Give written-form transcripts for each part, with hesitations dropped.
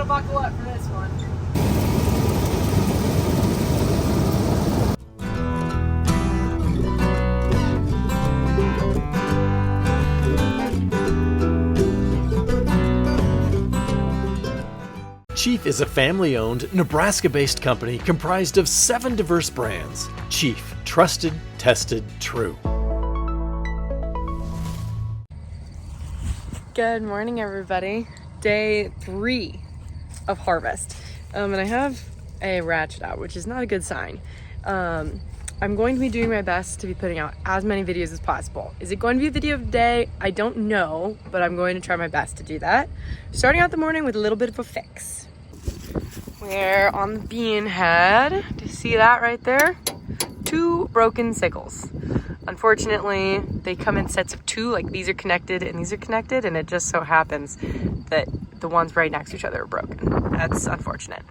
gotta buckle up for this one. Chief is a family-owned, Nebraska-based company comprised of 7 diverse brands. Chief, trusted, tested, true. Good morning, everybody. Day 3 of harvest. And I have a ratchet out, which is not a good sign. I'm going to be doing my best to be putting out as many videos as possible. Is it going to be a video of the day? I don't know, but I'm going to try my best to do that. Starting out the morning with a little bit of a fix. We're on the bean head. Do you see that right there? 2 broken sickles. Unfortunately, they come in sets of 2, like these are connected and these are connected, and it just so happens that the ones right next to each other are broken. That's unfortunate.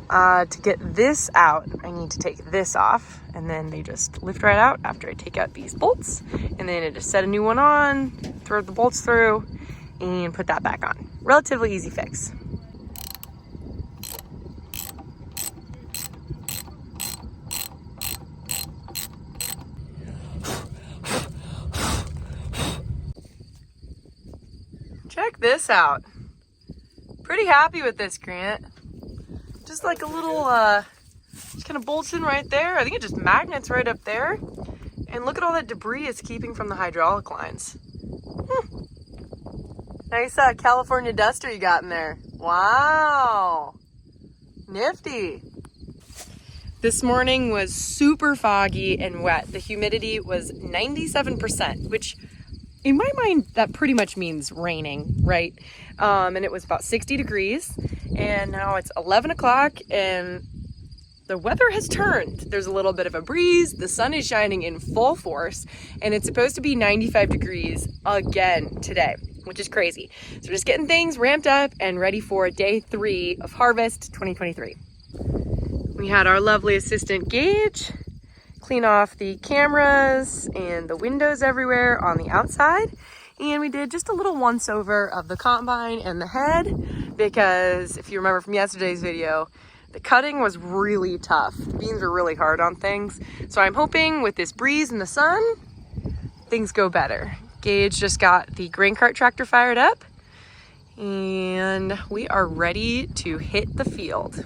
To get this out, I need to take this off, and then they just lift right out after I take out these bolts, and then I just set a new one on, throw the bolts through, and put that back on. Relatively easy fix. Check this out. Pretty happy with this, Grant. Just like a little, just kind of bolts in right there. I think it just magnets right up there. And look at all that debris it's keeping from the hydraulic lines. Nice California duster you got in there. Wow. Nifty. This morning was super foggy and wet. The humidity was 97%, which in my mind, that pretty much means raining, right? And it was about 60 degrees, and now it's 11 o'clock, and the weather has turned. There's a little bit of a breeze, the sun is shining in full force, and it's supposed to be 95 degrees again today, which is crazy. So we're just getting things ramped up and ready for day 3 of harvest 2023. We had our lovely assistant Gage clean off the cameras and the windows everywhere on the outside, and we did just a little once over of the combine and the head, because if you remember from yesterday's video, the cutting was really tough. The beans were really hard on things, so I'm hoping with this breeze and the sun things go better. Gage just got the grain cart tractor fired up, and we are ready to hit the field.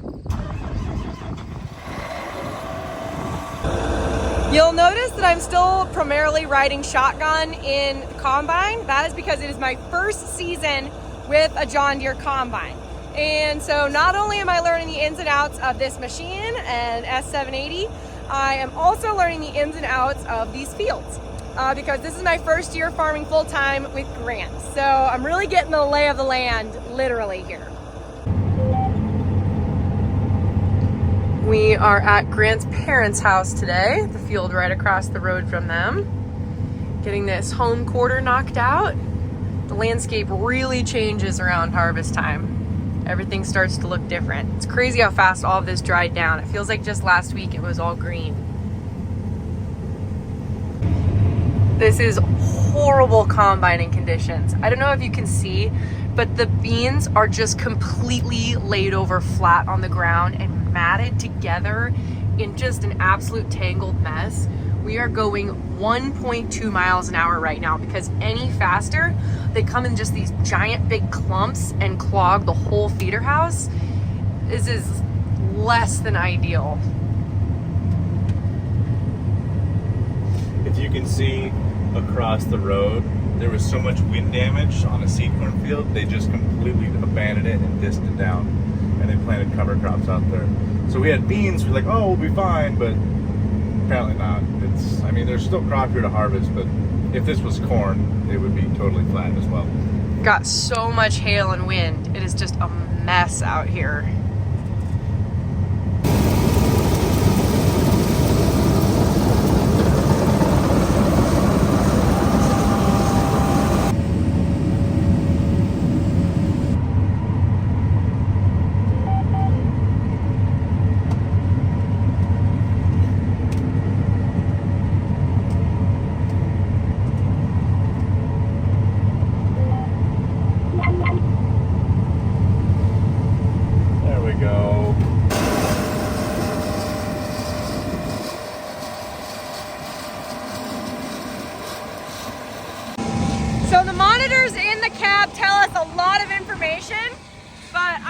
You'll notice that I'm still primarily riding shotgun in the combine. That is because it is my first season with a John Deere combine. And so not only am I learning the ins and outs of this machine and S780, I am also learning the ins and outs of these fields because this is my first year farming full-time with Grant. So I'm really getting the lay of the land literally here. We are at Grant's parents' house today, the field right across the road from them. Getting this home quarter knocked out. The landscape really changes around harvest time. Everything starts to look different. It's crazy how fast all of this dried down. It feels like just last week it was all green. This is horrible combining conditions. I don't know if you can see, but the beans are just completely laid over flat on the ground and matted together in just an absolute tangled mess. We are going 1.2 miles an hour right now because any faster, they come in just these giant big clumps and clog the whole feeder house. This is less than ideal. If you can see across the road, there was so much wind damage on a seed corn field, they just completely abandoned it and dissed it down, and they planted cover crops out there. So we had beans, we're like, oh, we'll be fine, but apparently not. I mean, there's still crop here to harvest, but if this was corn, it would be totally flat as well. Got so much hail and wind. It is just a mess out here.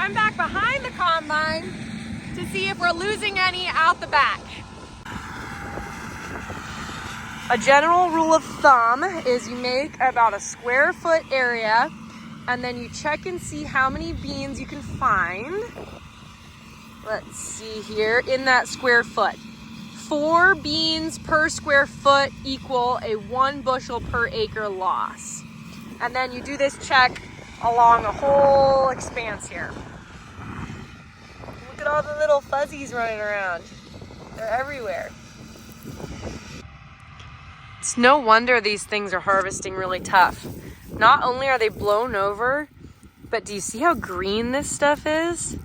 I'm back behind the combine to see if we're losing any out the back. A general rule of thumb is you make about a square foot area and then you check and see how many beans you can find. Let's see here, in that square foot. 4 beans per square foot equal a 1 bushel per acre loss. And then you do this check along a whole expanse here. Look at all the little fuzzies running around. They're everywhere. It's no wonder these things are harvesting really tough. Not only are they blown over, but do you see how green this stuff is?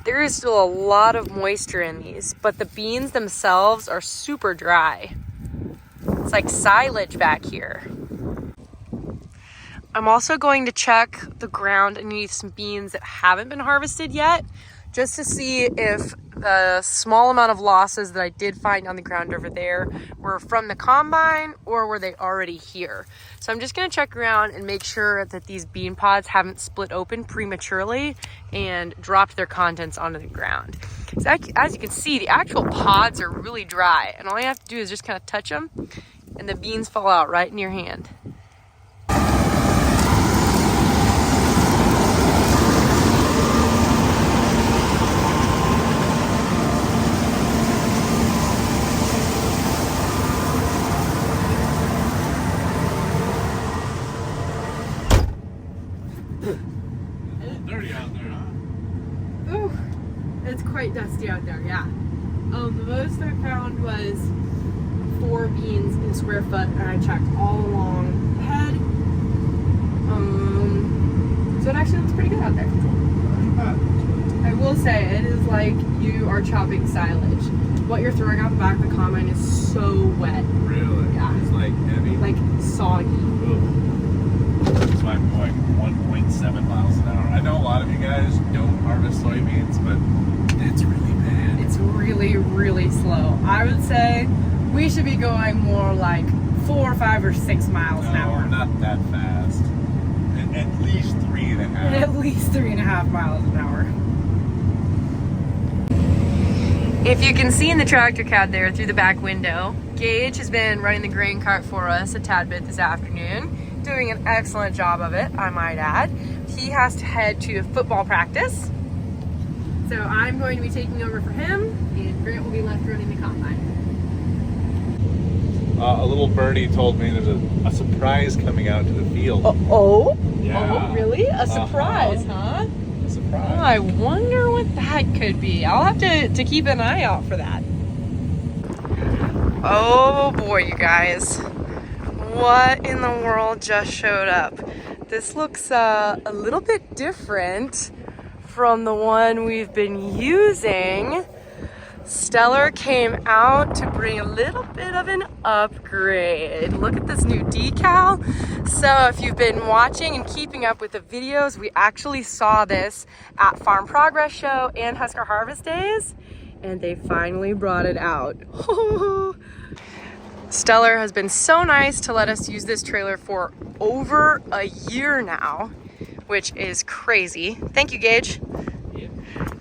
There is still a lot of moisture in these, but the beans themselves are super dry. It's like silage back here. I'm also going to check the ground underneath some beans that haven't been harvested yet, just to see if the small amount of losses that I did find on the ground over there were from the combine or were they already here. So I'm just gonna check around and make sure that these bean pods haven't split open prematurely and dropped their contents onto the ground. So as you can see, the actual pods are really dry, and all you have to do is just kind of touch them and the beans fall out right in your hand. Dirty out there, huh? Ooh, it's quite dusty out there, yeah. The most I found was 4 beans in square foot, and I checked all along the head. So it actually looks pretty good out there. I will say, it is like you are chopping silage. What you're throwing out the back of the combine is so wet. Really? Yeah. It's like heavy. Like soggy. That's why I'm going 1.7 miles an hour. I know a lot of you guys don't harvest soybeans, but it's really bad. It's really, really slow. I would say we should be going more like 4, 5, or 6 miles an hour. Not that fast. At least 3.5. At least 3.5 miles an hour. If you can see in the tractor cab there through the back window, Gage has been running the grain cart for us a tad bit this afternoon, doing an excellent job of it, I might add. He has to head to football practice, so I'm going to be taking over for him, and Grant will be left running the combine. A little birdie told me there's a surprise coming out to the field. Oh, Yeah. really? A surprise, huh? A surprise. Oh, I wonder what that could be. I'll have to keep an eye out for that. Oh boy, you guys. What in the world just showed up? This looks a little bit different from the one we've been using. Stellar came out to bring a little bit of an upgrade. Look at this new decal. So if you've been watching and keeping up with the videos, we actually saw this at Farm Progress Show and Husker Harvest Days, and they finally brought it out. Stellar has been so nice to let us use this trailer for over a year now, which is crazy. Thank you, Gage.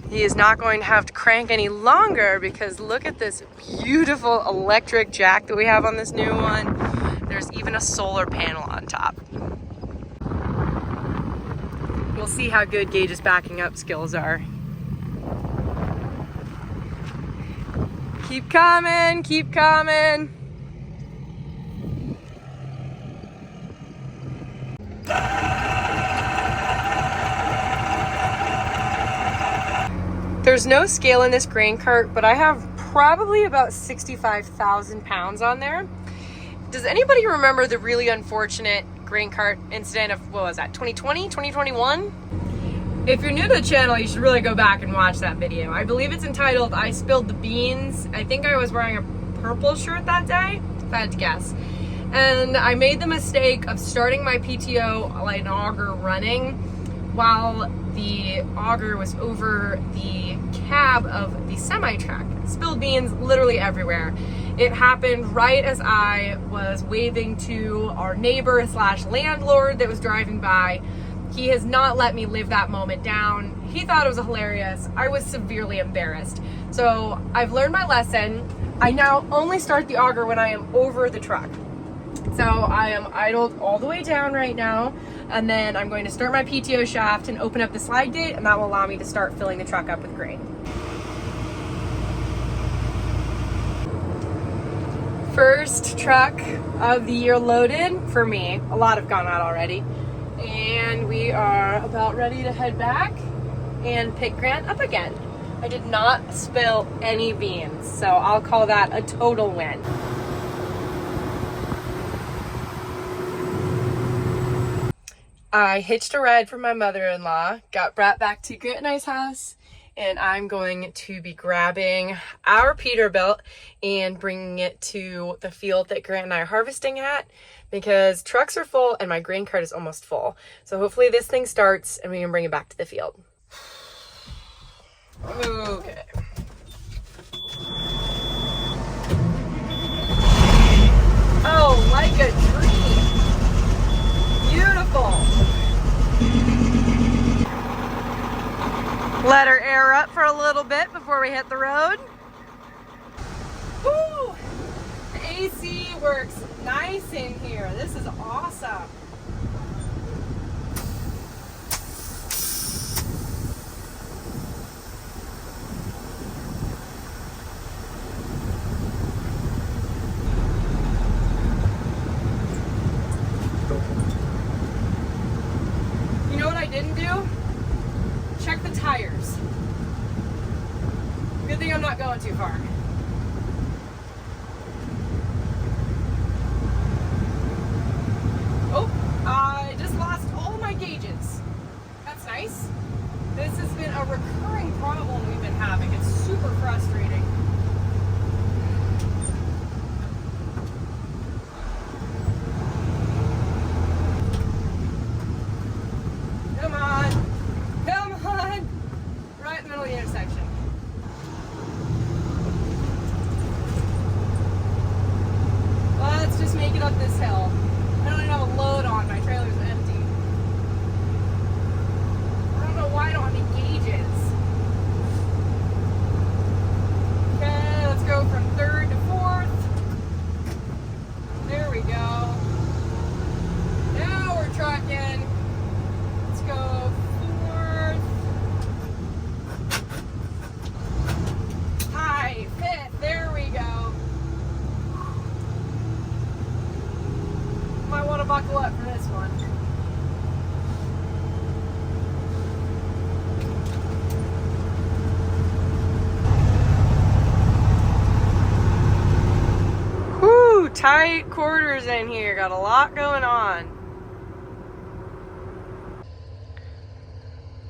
He is not going to have to crank any longer because look at this beautiful electric jack that we have on this new one. There's even a solar panel on top. We'll see how good Gage's backing up skills are. Keep coming, keep coming. There's no scale in this grain cart, but I have probably about 65,000 pounds on there. Does anybody remember the really unfortunate grain cart incident of, what was that, 2020, 2021? If you're new to the channel, you should really go back and watch that video. I believe it's entitled, I Spilled the Beans. I think I was wearing a purple shirt that day, if I had to guess. And I made the mistake of starting my PTO, like an auger running, while the auger was over the cab of the semi-truck. Spilled beans literally everywhere. It happened right as I was waving to our neighbor / landlord that was driving by. He has not let me live that moment down. He thought it was hilarious. I was severely embarrassed. So I've learned my lesson. I now only start the auger when I am over the truck. So I am idled all the way down right now, and then I'm going to start my PTO shaft and open up the slide gate, and that will allow me to start filling the truck up with grain. First truck of the year loaded for me. A lot have gone out already. And we are about ready to head back and pick Grant up again. I did not spill any beans, so I'll call that a total win. I hitched a ride from my mother-in-law, got brought back to Grant and I's house, and I'm going to be grabbing our Peterbilt and bringing it to the field that Grant and I are harvesting at, because trucks are full and my grain cart is almost full. So hopefully this thing starts and we can bring it back to the field. Okay. Oh, like a dream. Beautiful. Let her air up for a little bit before we hit the road. Woo! The AC works nice in here. This is awesome. You know what I didn't do? Check the tires. Good thing I'm not going too far. Oh, I just lost all my gauges. That's nice. This has been a recurring problem we've been having. It's super frustrating. Come on. Come on. Right in the middle of the intersection. Let's just make it up this hill. I don't even have a load on. My trailer's empty. I don't know why I don't have any gauges. Okay, let's go from 3rd to 4th. There we go. Now we're trucking. Let's go 4th. High, 5th. There we go. Might want to buckle up for this one. Whew, tight quarters in here. Got a lot going on.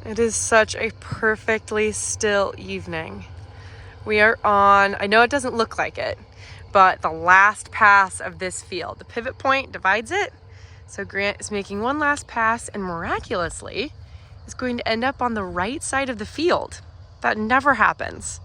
It is such a perfectly still evening. We are on, I know it doesn't look like it, but the last pass of this field. The pivot point divides it. So Grant is making one last pass and miraculously is going to end up on the right side of the field. That never happens.